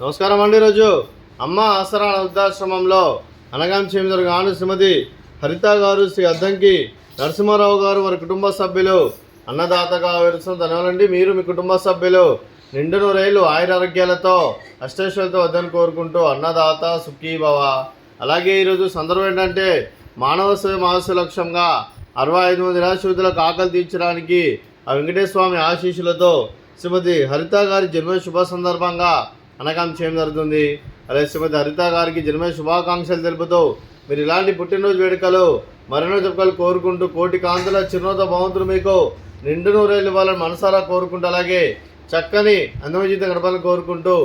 నమస్కారం అండి. ఈరోజు అమ్మ ఆసరాల వృద్ధాశ్రమంలో అనగాం చేమిదరు గాను శ్రీమతి హరిత గారు, శ్రీ అద్దంకి నరసింహారావు గారు, వారి కుటుంబ సభ్యులు అన్నదాతగా విరుస్తున్న ధన్యవాదాలండి. మీరు మీ కుటుంబ సభ్యులు నిండు నూరేళ్లు ఆయురారోగ్యాలతో అష్టైశ్వర్యాలతో వద్దని కోరుకుంటూ అన్నదాత సుఖీభవ. అలాగే ఈరోజు సందర్భం ఏంటంటే మానవ సేవ మహస్సు లక్ష్యంగా 65 మంది నిరాశ్రితులకు ఆకలి తీర్చడానికి ఆ వెంకటేశ్వర స్వామి ఆశీస్సులతో శ్రీమతి హరిత గారి జన్మ శుభ సందర్భంగా అనగాం చేయడం జరుగుతుంది. అలాగే శ్రీమతి హరిత గారికి జన్మ శుభాకాంక్షలు తెలుపుతూ మీరు ఇలాంటి పుట్టినరోజు వేడుకలు మరెన్నో జరుపుకలు కోరుకుంటూ కోటి కాంతుల చిరునవ్వుతో భగవంతుడు మీకు నిండు నూరేళ్ళు ఇవ్వాలని మనసారా కోరుకుంటూ అలాగే చక్కని అందమైన జీవితం గడపాలని కోరుకుంటూ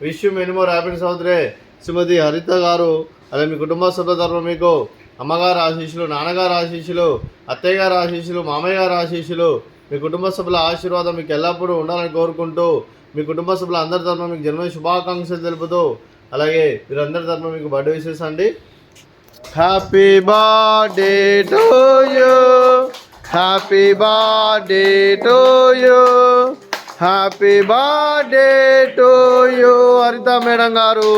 wish you many more happiness అవుతురే శ్రీమతి హరిత గారు. అలాగే మీ కుటుంబ సభ్యుల తరఫున మీకు అమ్మగారు ఆశీస్సులు, నాన్నగారు ఆశీస్సులు, అత్తయ్య గారు ఆశీస్సులు, మామయ్య గారు ఆశీస్సులు, మీ కుటుంబ సభ్యుల ఆశీర్వాదం మీకు ఎల్లప్పుడూ ఉండాలని కోరుకుంటూ మీ కుటుంబ సభ్యుల అందరి తరఫున మీకు జన్మ శుభాకాంక్షలు తెలుపుతూ అలాగే మీరందరి తరఫున మీకు బర్త్డే విషెస్ అండి. Happy birthday to you, happy birthday to you, happy birthday to you హరిత మేడం గారు.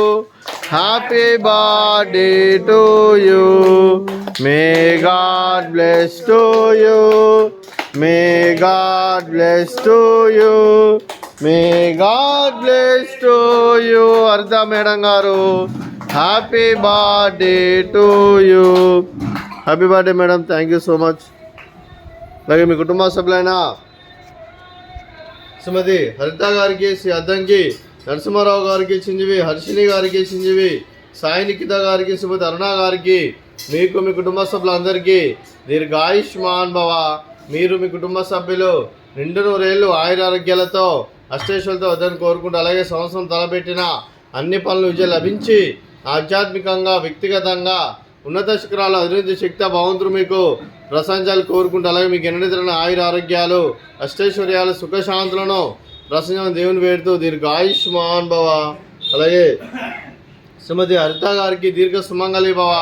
Happy birthday to you, may God bless to you, may God bless to you, may God bless to you హరిత madam గారు. Happy birthday to you. Happy birthday madam, thank you so much. అలాగే మీ కుటుంబ సభ్యులైన శ్రీమతి హరిత గారికి, శ్రీ అద్దంకి నరసింహారావు గారికి చింజివి, హర్షిని గారికి చింజివి, సాయి నిఖిత గారికి, శ్రీమతి అరుణ గారికి, మీకు మీ కుటుంబ సభ్యులందరికీ దీర్ఘాయుష్మాన్ భవ. మీరు మీ కుటుంబ సభ్యులు నిండు నూరేళ్ళు ఆయురారోగ్యాలతో అష్టైశ్వర్యాలతో వద్దని కోరుకుంటూ అలాగే సంవత్సరం తలపెట్టిన అన్ని పనులు విజయం లభించి ఆధ్యాత్మికంగా వ్యక్తిగతంగా ఉన్నత శిఖరాలు అభివృద్ధి శక్తి భగవంతుడు మీకు ప్రశంసాలు కోరుకుంటూ అలాగే మీకు ఎన్నడెదిరిన ఆయుర ఆరోగ్యాలు అష్టైశ్వర్యాలు సుఖశాంతులను ప్రసంగం దేవుని వేడుతూ దీర్ఘాయుష్మాన్ భవ. అలాగే శ్రీమతి హరిత గారికి దీర్ఘ సుమంగళి భవ.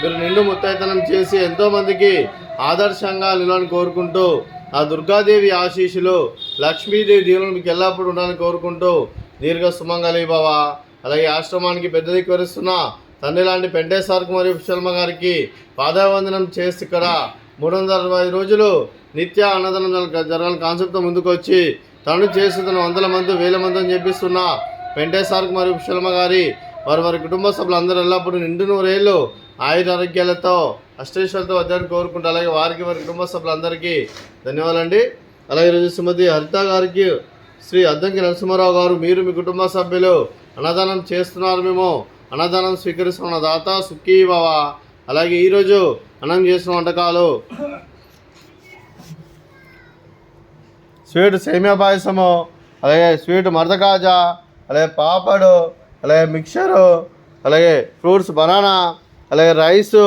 మీరు నిండు ముత్తైతనం చేసి ఎంతోమందికి ఆదర్శంగా నిలవని కోరుకుంటూ ఆ దుర్గాదేవి ఆశీస్సులు లక్ష్మీదేవి దీవులను మీకు ఎల్లప్పుడూ ఉండాలని కోరుకుంటూ దీర్ఘ సుమంగళి భవ. అలాగే ఆశ్రమానికి పెద్ద దిక్కు వరిస్తున్న తండ్రి లాంటి పెంటేశ్వరకు మరియు పుష్పల్మ గారికి పాదావందనం చేసి ఇక్కడ 365 రోజులు నిత్య అన్నదానం జరగాలని కాన్సెప్ట్తో ముందుకు వచ్చి తను చేస్తున్న 100 మంది 1000 మంది అని చెప్పిస్తున్న పెంటేశ్వరకు మరియు పుష్పల్మ గారి వారి కుటుంబ సభ్యులందరూ ఎల్లప్పుడూ నిండు నూరేళ్ళు ఆయురారోగ్యాలతో అష్టైశ్వర్యాలతో వద్దని కోరుకుంటూ అలాగే వారి కుటుంబ సభ్యులందరికీ ధన్యవాదాలండి. అలాగే ఈరోజు శ్రీమతి హరిత గారికి, శ్రీ అద్దంకి నరసింహారావు గారు, మీరు మీ కుటుంబ సభ్యులు అన్నదానం చేస్తున్నారు, మేము అన్నదానం స్వీకరిస్తున్న దాత సుఖీ భవ. అలాగే ఈరోజు అన్నం చేసిన వంటకాలు స్వీట్ సేమియా పాయసము, అలాగే స్వీట్ మరదకాజా, అలాగే పాపడు, అలాగే మిక్చరు, అలాగే ఫ్రూట్స్ బనానా, అలాగే రైసు,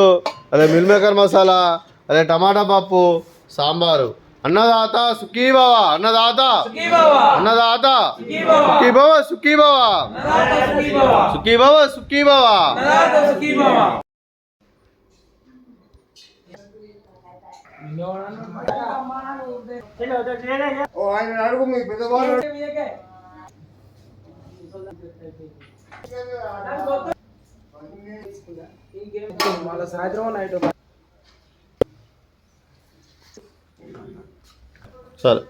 అలాగే మిల్ మేకర్ మసాలా, అలాగే టమాటా పప్పు, సాంబారు. అన్నదాత సుఖీభవ, అన్నదాత అన్నదాత సుఖీభవ, సుఖీభవ సుఖీభవ, సుఖీభవ. సరే.